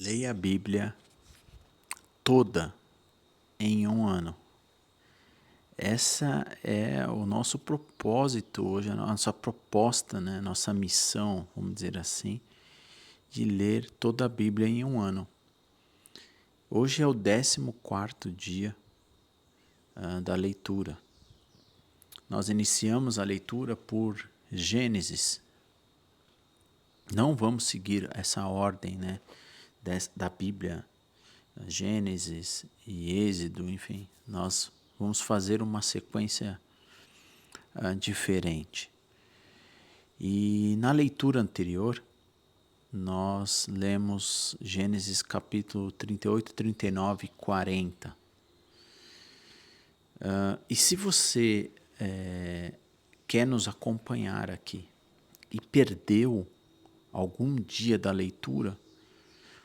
Leia a Bíblia toda em um ano. Essa é o nosso propósito hoje, a nossa proposta, né? Nossa missão, vamos dizer assim, de ler toda a Bíblia em um ano. Hoje é o 14º dia da leitura. Nós iniciamos a leitura por Gênesis. Não vamos seguir essa ordem, né, da Bíblia, Gênesis e Êxodo, enfim. Nós vamos fazer uma sequência diferente. E na leitura anterior, nós lemos Gênesis capítulo 38, 39 e 40. E se você quer nos acompanhar aqui e perdeu algum dia da leitura,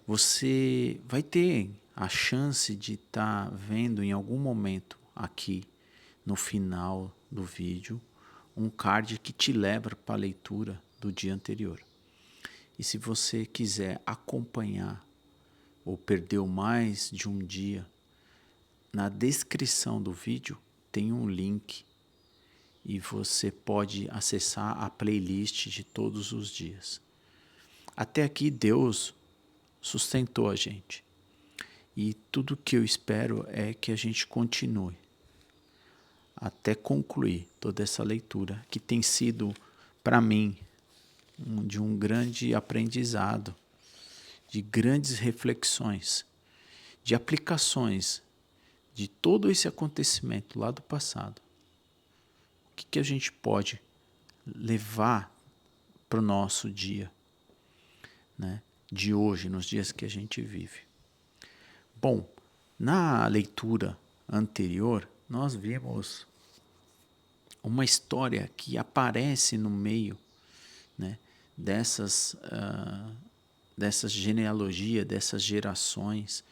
você vai ter a chance de estar vendo em algum momento aqui no final do vídeo um card que te leva para a leitura do dia anterior. E se você quiser acompanhar ou perdeu mais de um dia, na descrição do vídeo tem um link e você pode acessar a playlist de todos os dias. Até aqui Deus sustentou a gente. E tudo que eu espero é que a gente continue até concluir toda essa leitura, que tem sido, para mim, de um grande aprendizado, de grandes reflexões, de aplicações de todo esse acontecimento lá do passado. O que a gente pode levar para o nosso dia, né, de hoje, nos dias que a gente vive. Bom, na leitura anterior, nós vimos uma história que aparece no meio, né, dessas genealogias, dessas gerações,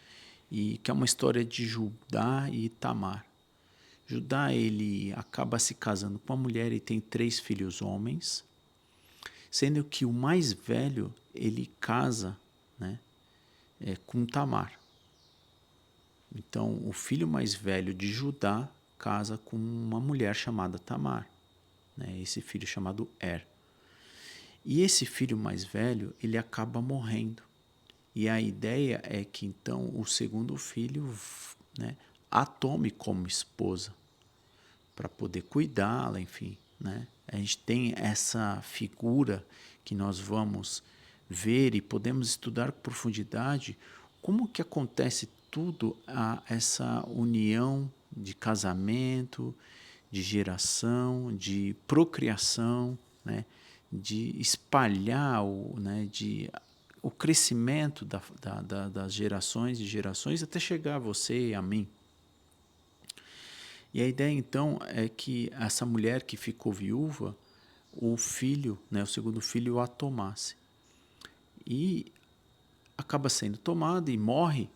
e que é uma história de Judá e Tamar. Judá, ele acaba se casando com uma mulher e tem 3 filhos homens, sendo que o mais velho, ele casa, né, com Tamar. Então, o filho mais velho de Judá casa com uma mulher chamada Tamar, né? Esse filho chamado E esse filho mais velho, ele acaba morrendo. E a ideia é que então o segundo filho, né, a tome como esposa para poder cuidá-la, enfim, né? A gente tem essa figura que nós vamos ver e podemos estudar com profundidade como que acontece tudo essa união de casamento, de geração, de procriação, né? De espalhar o crescimento das gerações e gerações até chegar a você e a mim. E a ideia então é que essa mulher que ficou viúva, o filho, né, o segundo filho, a tomasse. E acaba sendo tomado e morre,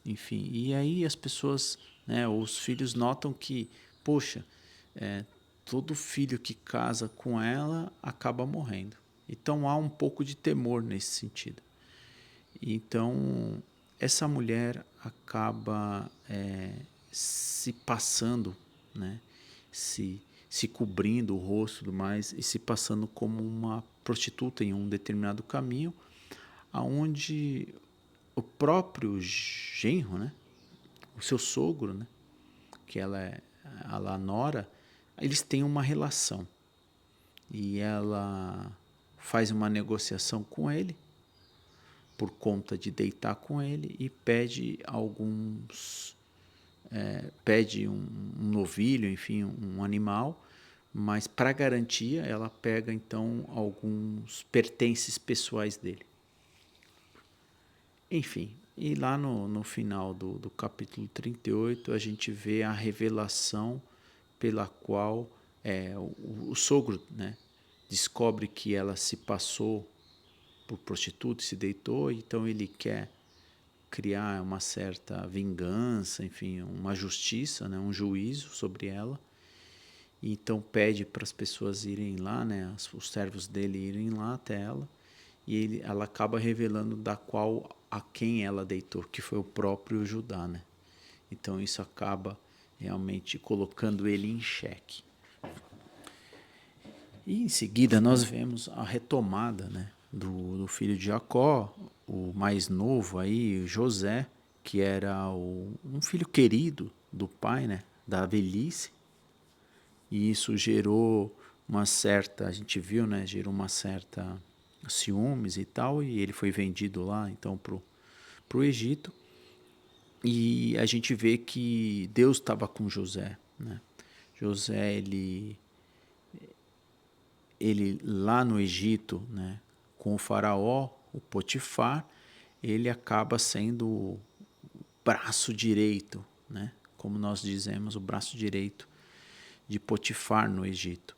enfim. E aí as pessoas, né, os filhos notam que, poxa, todo filho que casa com ela acaba morrendo. Então há um pouco de temor nesse sentido. Então essa mulher acaba se passando, né, se cobrindo o rosto e tudo mais, e se passando como uma prostituta em um determinado caminho, aonde o próprio genro, né, o seu sogro, né, que ela é a nora, eles têm uma relação. E ela faz uma negociação com ele, por conta de deitar com ele, e pede pede um novilho, enfim, um animal, mas para garantia ela pega então alguns pertences pessoais dele. Enfim, e lá no final do capítulo 38 a gente vê a revelação pela qual o sogro, né, descobre que ela se passou por prostituta e se deitou, então ele quer criar uma certa vingança, enfim, uma justiça, né, um juízo sobre ela. E então pede para as pessoas irem lá, né, os servos dele irem lá até ela, e ela acaba revelando da qual a quem ela deitou, que foi o próprio Judá, né? Então isso acaba realmente colocando ele em xeque. E em seguida nós vemos a retomada, né, do filho de Jacó, o mais novo aí, José, que era um filho querido do pai, né, da velhice. E isso gerou uma certa, a gente viu, né, gerou uma certa ciúmes e tal, e ele foi vendido lá então pro Egito. E a gente vê que Deus estava com José, né? José, ele lá no Egito, né, com o faraó, o Potifar, ele acaba sendo o braço direito, né, como nós dizemos, o braço direito de Potifar no Egito.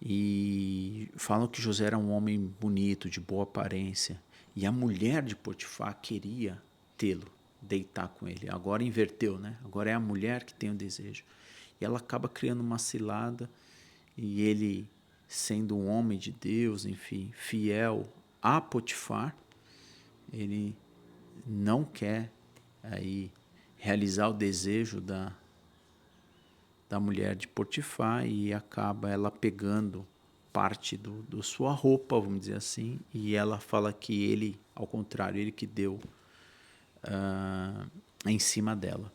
E falam que José era um homem bonito, de boa aparência, e a mulher de Potifar queria tê-lo, deitar com ele. Agora inverteu, né? Agora é a mulher que tem o desejo. E ela acaba criando uma cilada, e ele, sendo um homem de Deus, enfim, fiel a Potifar, ele não quer aí realizar o desejo da mulher de Potifar e acaba ela pegando parte do sua roupa, vamos dizer assim, e ela fala que ele, ao contrário, ele que deu em cima dela.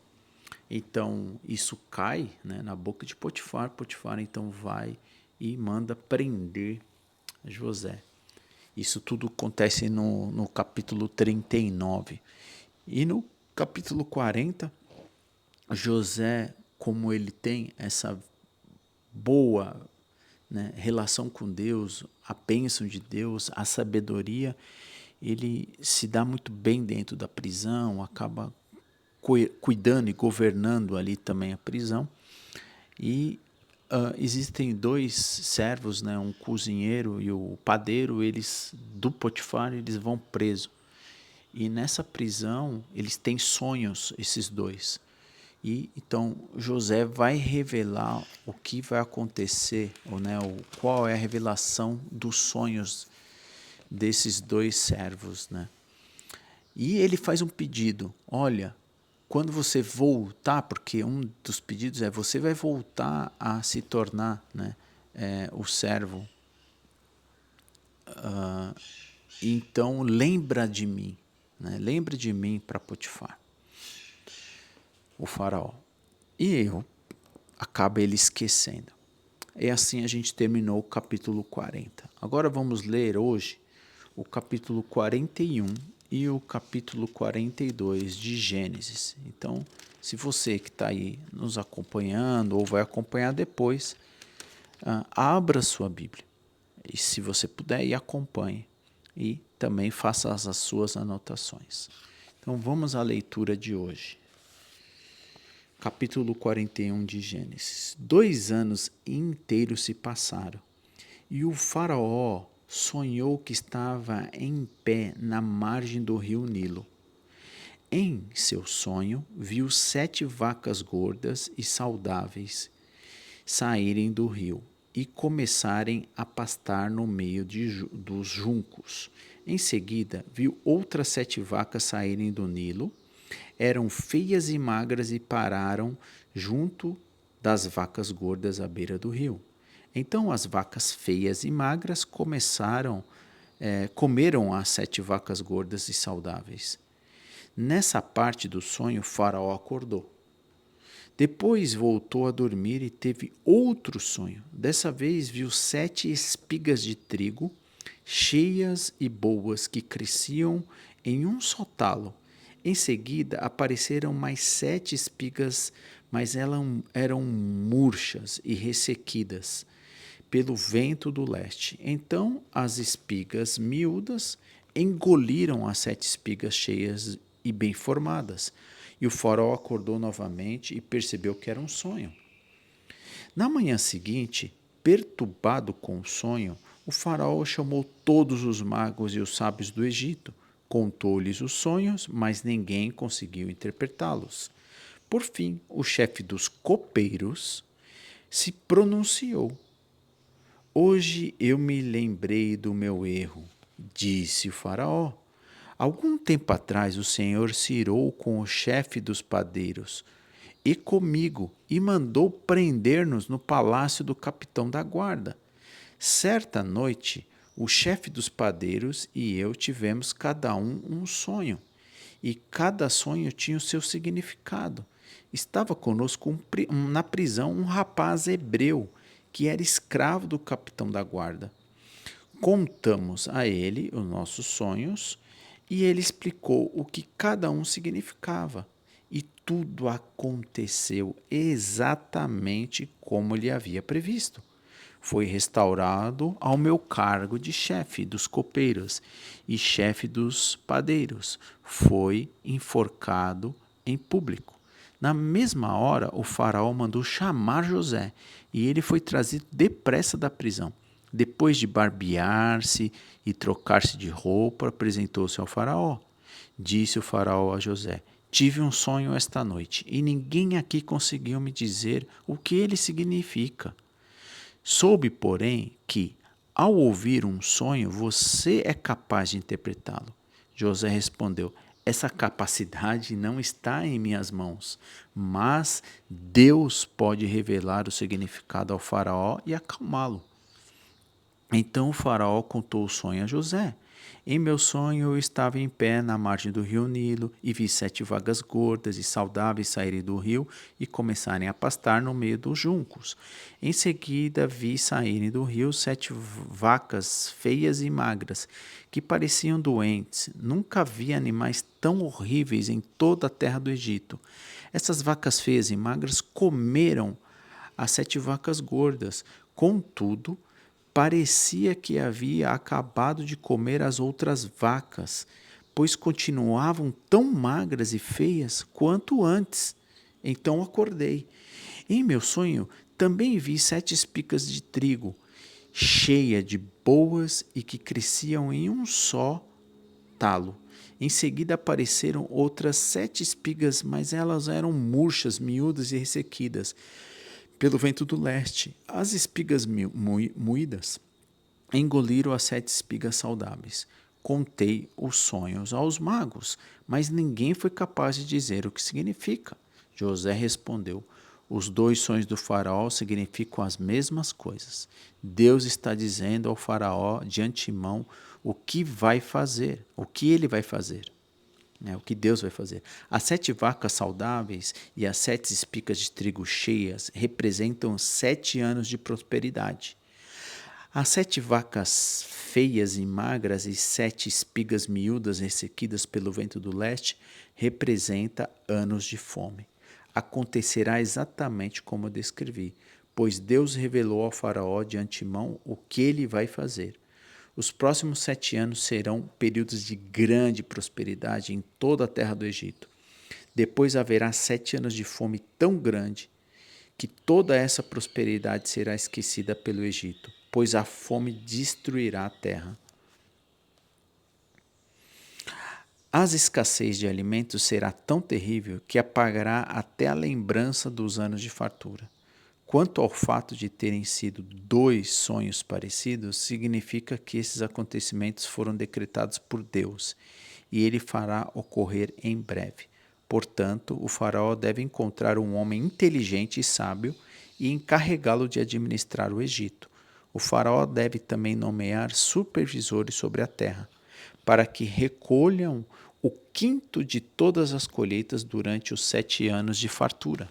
Então, isso cai, né, na boca de Potifar. Potifar, então, vai e manda prender José. Isso tudo acontece no capítulo 39. E no capítulo 40, José, como ele tem essa boa, né, relação com Deus, a bênção de Deus, a sabedoria, ele se dá muito bem dentro da prisão, acaba cuidando e governando ali também a prisão. E existem dois servos, né, um cozinheiro e o padeiro, eles do Potifar, eles vão presos. E nessa prisão, eles têm sonhos, esses dois. E então José vai revelar o que vai acontecer, ou, né, qual é a revelação dos sonhos desses dois servos, né? E ele faz um pedido: olha, quando você voltar, porque um dos pedidos é você vai voltar a se tornar, né, o servo. Então lembra de mim, né? Lembra de mim para Potifar, o faraó. E eu acaba ele esquecendo. E assim a gente terminou o capítulo 40. Agora vamos ler hoje o capítulo 41 e o capítulo 42 de Gênesis. Então, se você que está aí nos acompanhando ou vai acompanhar depois, abra sua Bíblia. E se você puder, e acompanhe. E também faça as suas anotações. Então, vamos à leitura de hoje. Capítulo 41 de Gênesis. 2 anos inteiros se passaram, e o faraó sonhou que estava em pé na margem do rio Nilo. Em seu sonho, viu 7 vacas gordas e saudáveis saírem do rio e começarem a pastar no meio dos juncos. Em seguida, viu outras 7 vacas saírem do Nilo. Eram feias e magras e pararam junto das vacas gordas à beira do rio. Então as vacas feias e magras comeram as 7 vacas gordas e saudáveis. Nessa parte do sonho, Faraó acordou. Depois voltou a dormir e teve outro sonho. Dessa vez viu 7 espigas de trigo, cheias e boas, que cresciam em um só talo. Em seguida apareceram mais 7 espigas, mas elas eram murchas e ressequidas pelo vento do leste. Então as espigas miúdas engoliram as 7 espigas cheias e bem formadas. E o faraó acordou novamente e percebeu que era um sonho. Na manhã seguinte, perturbado com o sonho, o faraó chamou todos os magos e os sábios do Egito, contou-lhes os sonhos, mas ninguém conseguiu interpretá-los. Por fim, o chefe dos copeiros se pronunciou. Hoje eu me lembrei do meu erro, disse o faraó. Algum tempo atrás o Senhor se irou com o chefe dos padeiros e comigo e mandou prender-nos no palácio do capitão da guarda. Certa noite, o chefe dos padeiros e eu tivemos cada um sonho, e cada sonho tinha o seu significado. Estava conosco na prisão um rapaz hebreu que era escravo do capitão da guarda. Contamos a ele os nossos sonhos e ele explicou o que cada um significava. E tudo aconteceu exatamente como lhe havia previsto. Foi restaurado ao meu cargo de chefe dos copeiros e chefe dos padeiros. Foi enforcado em público. Na mesma hora, o faraó mandou chamar José e ele foi trazido depressa da prisão. Depois de barbear-se e trocar-se de roupa, apresentou-se ao faraó. Disse o faraó a José: tive um sonho esta noite e ninguém aqui conseguiu me dizer o que ele significa. Soube, porém, que, ao ouvir um sonho, você é capaz de interpretá-lo. José respondeu: essa capacidade não está em minhas mãos, mas Deus pode revelar o significado ao faraó e acalmá-lo. Então o faraó contou o sonho a José. Em meu sonho eu estava em pé na margem do rio Nilo e vi 7 vacas gordas e saudáveis saírem do rio e começarem a pastar no meio dos juncos. Em seguida vi saírem do rio 7 vacas feias e magras, que pareciam doentes. Nunca vi animais tão horríveis em toda a terra do Egito. Essas vacas feias e magras comeram as 7 vacas gordas. Contudo, parecia que havia acabado de comer as outras vacas, pois continuavam tão magras e feias quanto antes. Então acordei. Em meu sonho também vi 7 espigas de trigo, cheia de boas e que cresciam em um só talo. Em seguida apareceram outras 7 espigas, mas elas eram murchas, miúdas e ressequidas pelo vento do leste. As espigas moídas engoliram as 7 espigas saudáveis. Contei os sonhos aos magos, mas ninguém foi capaz de dizer o que significa. José respondeu: os 2 sonhos do faraó significam as mesmas coisas. Deus está dizendo ao faraó de antemão o que vai fazer, o que ele vai fazer. O que Deus vai fazer. As 7 vacas saudáveis e as 7 espigas de trigo cheias representam 7 anos de prosperidade. As 7 vacas feias e magras e 7 espigas miúdas ressequidas pelo vento do leste representa anos de fome. Acontecerá exatamente como eu descrevi, pois Deus revelou ao faraó de antemão o que ele vai fazer. Os próximos 7 anos serão períodos de grande prosperidade em toda a terra do Egito. Depois haverá 7 anos de fome tão grande que toda essa prosperidade será esquecida pelo Egito, pois a fome destruirá a terra. A escassez de alimentos será tão terrível que apagará até a lembrança dos anos de fartura. Quanto ao fato de terem sido 2 sonhos parecidos, significa que esses acontecimentos foram decretados por Deus, e ele fará ocorrer em breve. Portanto, o faraó deve encontrar um homem inteligente e sábio e encarregá-lo de administrar o Egito. O faraó deve também nomear supervisores sobre a terra, para que recolham o quinto de todas as colheitas durante os 7 anos de fartura.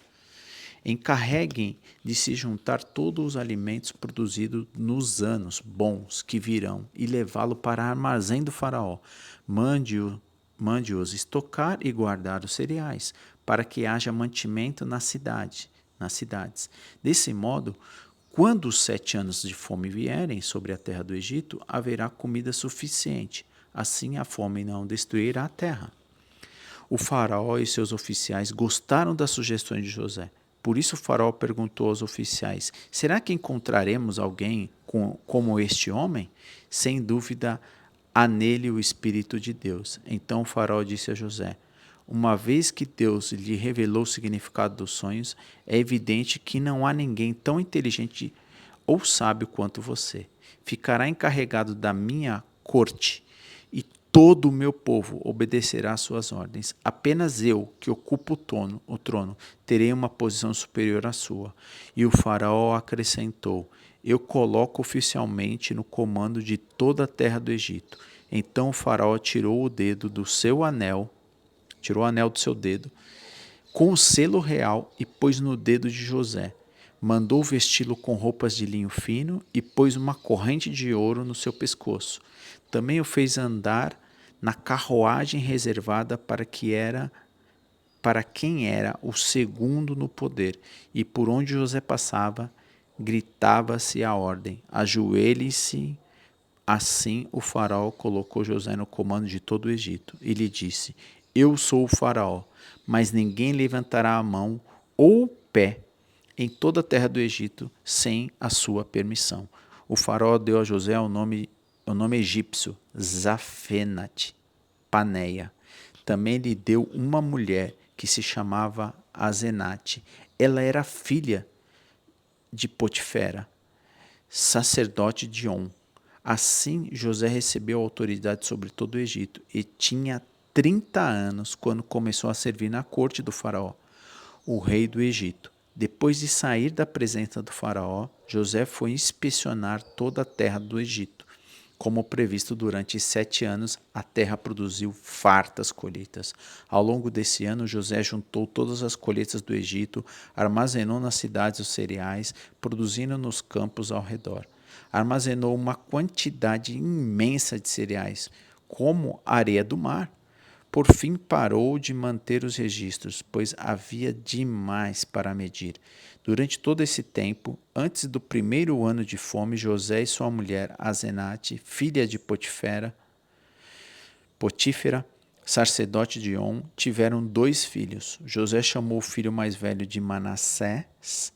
Encarreguem de se juntar todos os alimentos produzidos nos anos bons que virão e levá-lo para o armazém do faraó. Mande-os estocar e guardar os cereais, para que haja mantimento nas cidades. Desse modo, quando os 7 anos de fome vierem sobre a terra do Egito, haverá comida suficiente. Assim a fome não destruirá a terra. O faraó e seus oficiais gostaram das sugestões de José. Por isso o faraó perguntou aos oficiais: será que encontraremos alguém como este homem? Sem dúvida, há nele o Espírito de Deus. Então o faraó disse a José: uma vez que Deus lhe revelou o significado dos sonhos, é evidente que não há ninguém tão inteligente ou sábio quanto você. Ficará encarregado da minha corte, e todo o meu povo obedecerá às suas ordens. Apenas eu, que ocupo o trono, terei uma posição superior à sua. E o faraó acrescentou: eu coloco oficialmente no comando de toda a terra do Egito. Então o faraó tirou o dedo do seu anel, tirou o anel do seu dedo, com o selo real e pôs no dedo de José. Mandou vesti-lo com roupas de linho fino e pôs uma corrente de ouro no seu pescoço. Também o fez andar na carruagem reservada para quem era o segundo no poder, e por onde José passava, gritava-se a ordem: ajoelhe-se. Assim o faraó colocou José no comando de todo o Egito e lhe disse: eu sou o faraó, mas ninguém levantará a mão ou o pé em toda a terra do Egito sem a sua permissão. O faraó deu a José o nome egípcio, Zafenate Paneia. Também lhe deu uma mulher que se chamava Azenate. Ela era filha de Potifera, sacerdote de On. Assim José recebeu autoridade sobre todo o Egito e tinha 30 anos quando começou a servir na corte do faraó, o rei do Egito. Depois de sair da presença do faraó, José foi inspecionar toda a terra do Egito. Como previsto, durante 7 anos, a terra produziu fartas colheitas. Ao longo desse ano, José juntou todas as colheitas do Egito, armazenou nas cidades os cereais, produzindo nos campos ao redor. Armazenou uma quantidade imensa de cereais, como a areia do mar. Por fim, parou de manter os registros, pois havia demais para medir. Durante todo esse tempo, antes do primeiro ano de fome, José e sua mulher Azenate, filha de Potifera, sacerdote de On, tiveram 2 filhos. José chamou o filho mais velho de Manassés,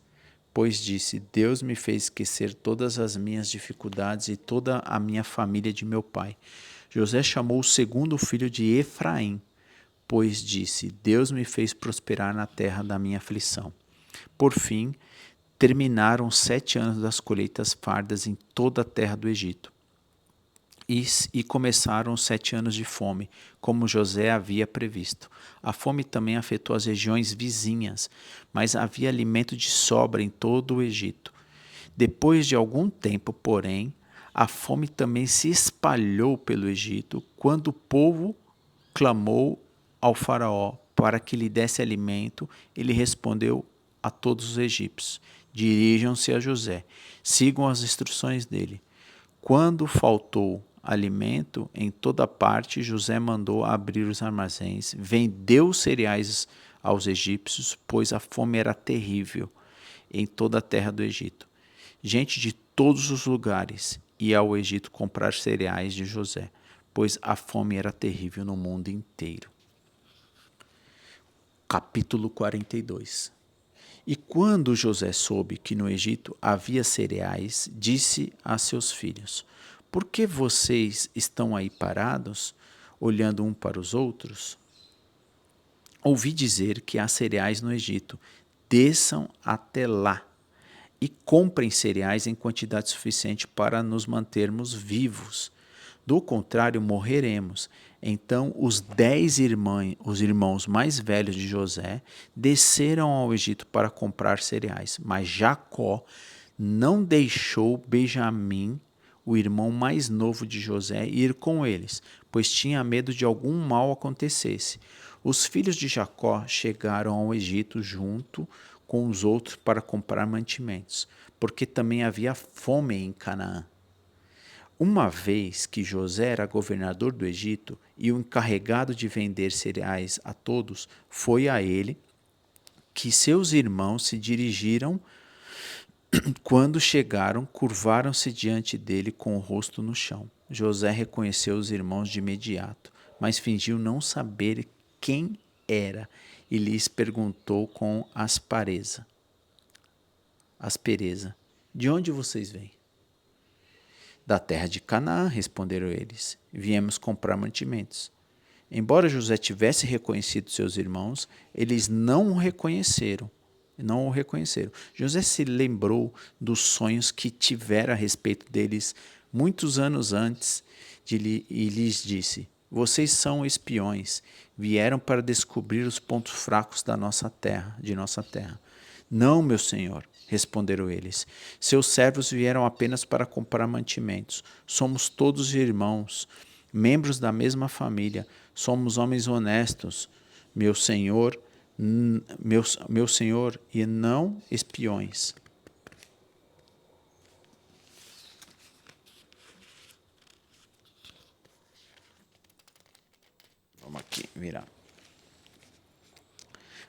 pois disse: Deus me fez esquecer todas as minhas dificuldades e toda a minha família de meu pai. José chamou o segundo filho de Efraim, pois disse: Deus me fez prosperar na terra da minha aflição. Por fim, terminaram 7 anos das colheitas fardas em toda a terra do Egito. E começaram os 7 anos de fome, como José havia previsto. A fome também afetou as regiões vizinhas, mas havia alimento de sobra em todo o Egito. Depois de algum tempo, porém, a fome também se espalhou pelo Egito, quando o povo clamou ao faraó para que lhe desse alimento. Ele respondeu a todos os egípcios: dirijam-se a José, sigam as instruções dele. Quando faltou alimento em toda parte, José mandou abrir os armazéns, vendeu os cereais aos egípcios, pois a fome era terrível em toda a terra do Egito. Gente de todos os lugares ia ao Egito comprar cereais de José, pois a fome era terrível no mundo inteiro. Capítulo 42. E quando José soube que no Egito havia cereais, disse a seus filhos: por que vocês estão aí parados, olhando um para os outros? Ouvi dizer que há cereais no Egito. Desçam até lá e comprem cereais em quantidade suficiente para nos mantermos vivos. Do contrário, morreremos. Então os 10 irmãos mais velhos de José desceram ao Egito para comprar cereais, mas Jacó não deixou Benjamim, o irmão mais novo de José, ir com eles, pois tinha medo de algum mal acontecesse. Os filhos de Jacó chegaram ao Egito junto com os outros para comprar mantimentos, porque também havia fome em Canaã. Uma vez que José era governador do Egito e o encarregado de vender cereais a todos, foi a ele que seus irmãos se dirigiram. Quando chegaram, curvaram-se diante dele com o rosto no chão. José reconheceu os irmãos de imediato, mas fingiu não saber quem era e lhes perguntou com aspereza: de onde vocês vêm? Da terra de Canaã, responderam eles. Viemos comprar mantimentos. Embora José tivesse reconhecido seus irmãos, eles não o reconheceram. José se lembrou dos sonhos que tivera a respeito deles muitos anos antes e lhes disse: vocês são espiões, vieram para descobrir os pontos fracos da nossa terra, de nossa terra. Não, meu senhor, responderam eles. Seus servos vieram apenas para comprar mantimentos. Somos todos irmãos, membros da mesma família. Somos homens honestos, meu senhor, meu senhor, e não espiões. Vamos aqui virar.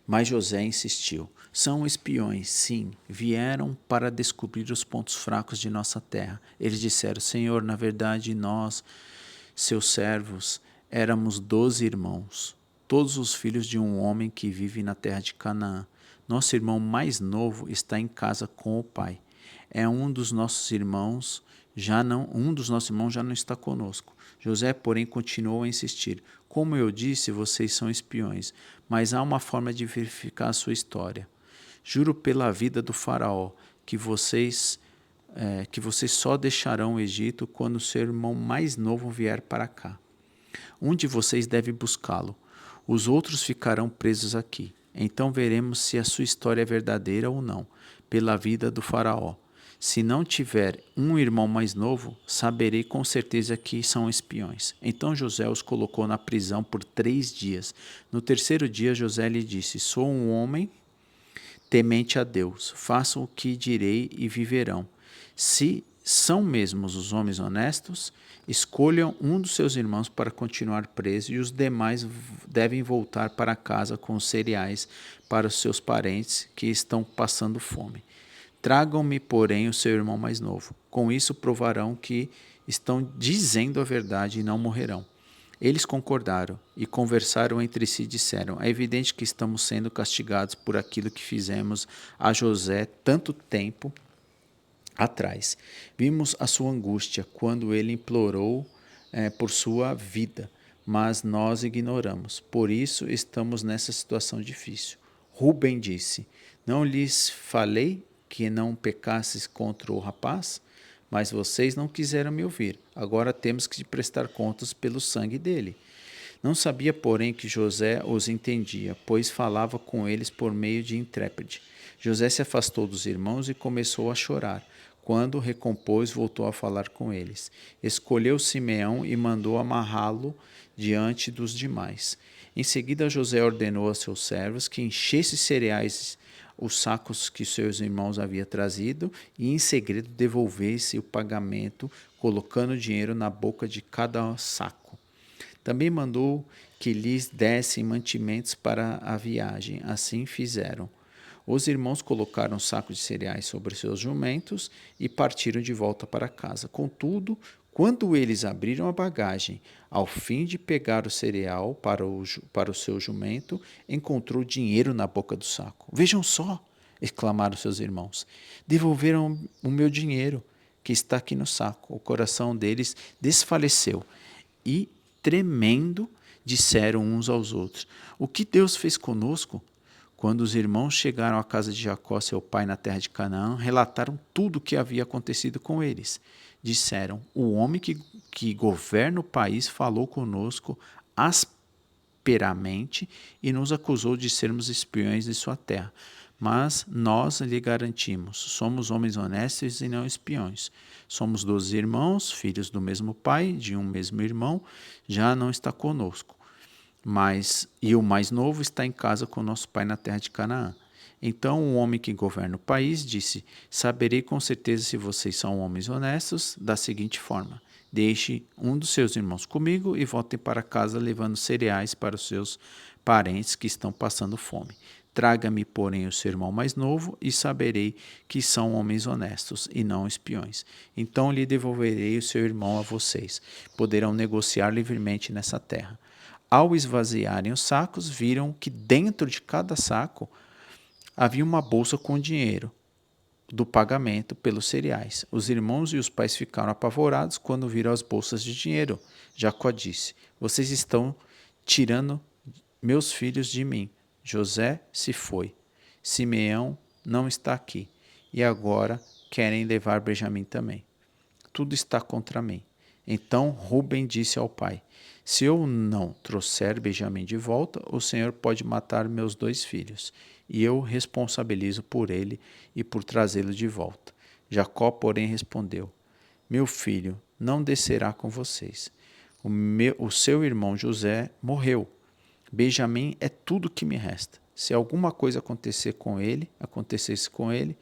Mas José insistiu. São espiões, sim, vieram para descobrir os pontos fracos de nossa terra. Eles disseram, Senhor, na verdade nós, seus servos, éramos 12 irmãos, todos os filhos de um homem que vive na terra de Canaã. Nosso irmão mais novo está em casa com o pai. Um dos nossos irmãos já não está conosco. José, porém, continuou a insistir. Como eu disse, vocês são espiões, mas há uma forma de verificar a sua história. Juro pela vida do faraó que vocês só deixarão o Egito quando seu irmão mais novo vier para cá. Um de vocês deve buscá-lo. Os outros ficarão presos aqui. Então veremos se a sua história é verdadeira ou não, pela vida do faraó. Se não tiver um irmão mais novo, saberei com certeza que são espiões. Então José os colocou na prisão por 3 dias. No terceiro dia, José lhe disse, sou um homem temente a Deus. Façam o que direi e viverão. Se são mesmos os homens honestos, escolham um dos seus irmãos para continuar preso e os demais devem voltar para casa com os cereais para os seus parentes que estão passando fome. Tragam-me, porém, o seu irmão mais novo. Com isso provarão que estão dizendo a verdade e não morrerão. Eles concordaram e conversaram entre si e disseram, é evidente que estamos sendo castigados por aquilo que fizemos a José tanto tempo atrás. Vimos a sua angústia quando ele implorou por sua vida, mas nós ignoramos. Por isso estamos nessa situação difícil. Rubem disse, não lhes falei que não pecasses contra o rapaz? Mas vocês não quiseram me ouvir. Agora temos que prestar contas pelo sangue dele. Não sabia, porém, que José os entendia, pois falava com eles por meio de intérprete. José se afastou dos irmãos e começou a chorar. Quando recompôs, voltou a falar com eles. Escolheu Simeão e mandou amarrá-lo diante dos demais. Em seguida, José ordenou a seus servos que enchessem cereais os sacos que seus irmãos haviam trazido e em segredo devolvesse o pagamento, colocando o dinheiro na boca de cada saco. Também mandou que lhes dessem mantimentos para a viagem. Assim fizeram. Os irmãos colocaram sacos de cereais sobre seus jumentos e partiram de volta para casa. Contudo, quando eles abriram a bagagem, ao fim de pegar o cereal para o seu jumento, encontrou dinheiro na boca do saco. Vejam só, exclamaram seus irmãos. Devolveram o meu dinheiro, que está aqui no saco. O coração deles desfaleceu e, tremendo, disseram uns aos outros, o que Deus fez conosco? Quando os irmãos chegaram à casa de Jacó, seu pai, na terra de Canaã, relataram tudo o que havia acontecido com eles. Disseram, o homem que governa o país falou conosco asperamente e nos acusou de sermos espiões de sua terra. Mas nós lhe garantimos, somos homens honestos e não espiões. Somos 12 irmãos, filhos do mesmo pai, de um mesmo irmão, já não está conosco. E o mais novo está em casa com nosso pai na terra de Canaã. Então o homem que governa o país disse, saberei com certeza se vocês são homens honestos da seguinte forma, deixe um dos seus irmãos comigo e voltem para casa levando cereais para os seus parentes que estão passando fome. Traga-me, porém, o seu irmão mais novo e saberei que são homens honestos e não espiões. Então lhe devolverei o seu irmão a vocês. Poderão negociar livremente nessa terra. Ao esvaziarem os sacos, viram que dentro de cada saco havia uma bolsa com dinheiro do pagamento pelos cereais. Os irmãos e os pais ficaram apavorados quando viram as bolsas de dinheiro. Jacó disse, vocês estão tirando meus filhos de mim. José se foi. Simeão não está aqui. E agora querem levar Benjamim também. Tudo está contra mim. Então Ruben disse ao pai: se eu não trouxer Benjamim de volta, o Senhor pode matar meus 2 filhos, e eu responsabilizo por ele e por trazê-lo de volta. Jacó, porém, respondeu: meu filho não descerá com vocês. O seu irmão José morreu. Benjamim é tudo que me resta. Se alguma coisa acontecesse com ele,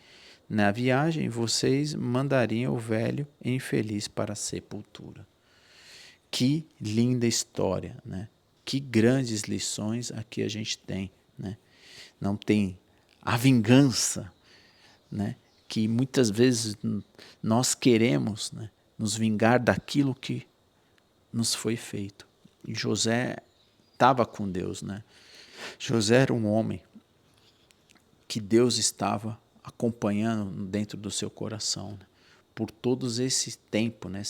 na viagem vocês mandariam o velho infeliz para a sepultura. Que linda história, né? Que grandes lições aqui a gente tem, né? Não tem a vingança, né? Que muitas vezes nós queremos, né, nos vingar daquilo que nos foi feito. E José estava com Deus, né? José era um homem que Deus estava acompanhando dentro do seu coração, né? Por todos esse tempo, né?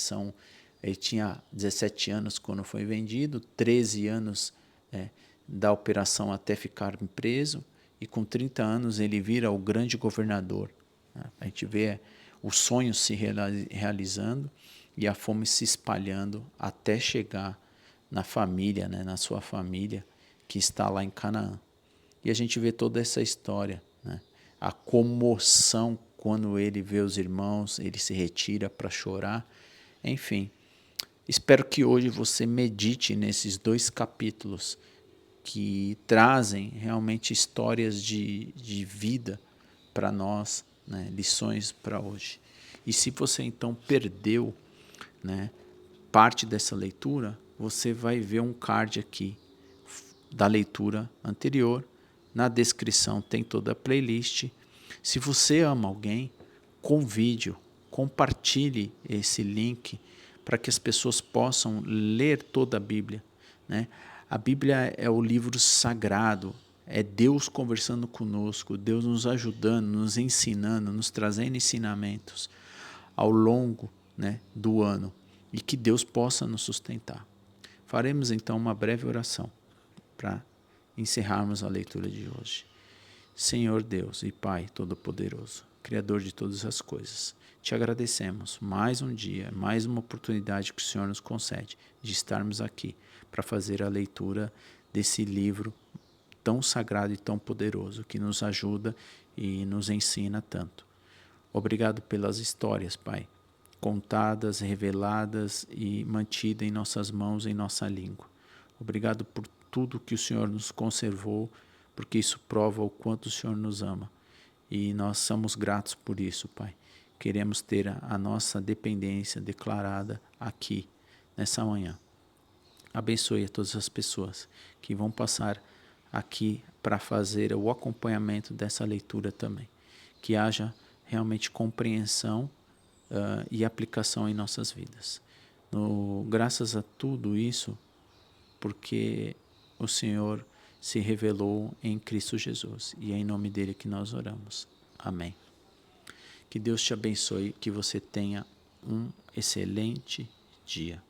Ele tinha 17 anos quando foi vendido, 13 anos da operação até ficar preso, e com 30 anos ele vira o grande governador. Né? A gente vê o sonho se realizando e a fome se espalhando até chegar na família, né? Na sua família que está lá em Canaã. E a gente vê toda essa história, né? A comoção quando ele vê os irmãos, ele se retira para chorar. Enfim, espero que hoje você medite nesses 2 capítulos que trazem realmente histórias de vida para nós, né? Lições para hoje. E se você então perdeu, né, parte dessa leitura, você vai ver um card aqui da leitura anterior. Na descrição tem toda a playlist. Se você ama alguém, convide-o, compartilhe esse link para que as pessoas possam ler toda a Bíblia, né? A Bíblia é o livro sagrado, é Deus conversando conosco, Deus nos ajudando, nos ensinando, nos trazendo ensinamentos ao longo, né, do ano, e que Deus possa nos sustentar. Faremos então uma breve oração para encerrarmos a leitura de hoje. Senhor Deus e Pai Todo-Poderoso, Criador de todas as coisas, te agradecemos mais um dia, mais uma oportunidade que o Senhor nos concede de estarmos aqui para fazer a leitura desse livro tão sagrado e tão poderoso que nos ajuda e nos ensina tanto. Obrigado pelas histórias, Pai, contadas, reveladas e mantidas em nossas mãos, em nossa língua. Obrigado por tudo que o Senhor nos conservou, porque isso prova o quanto o Senhor nos ama. E nós somos gratos por isso, Pai. Queremos ter a nossa dependência declarada aqui, nessa manhã. Abençoe a todas as pessoas que vão passar aqui para fazer o acompanhamento dessa leitura também. Que haja realmente compreensão e aplicação em nossas vidas. Graças a tudo isso, porque o Senhor se revelou em Cristo Jesus. E é em nome dele que nós oramos. Amém. Que Deus te abençoe, que você tenha um excelente dia.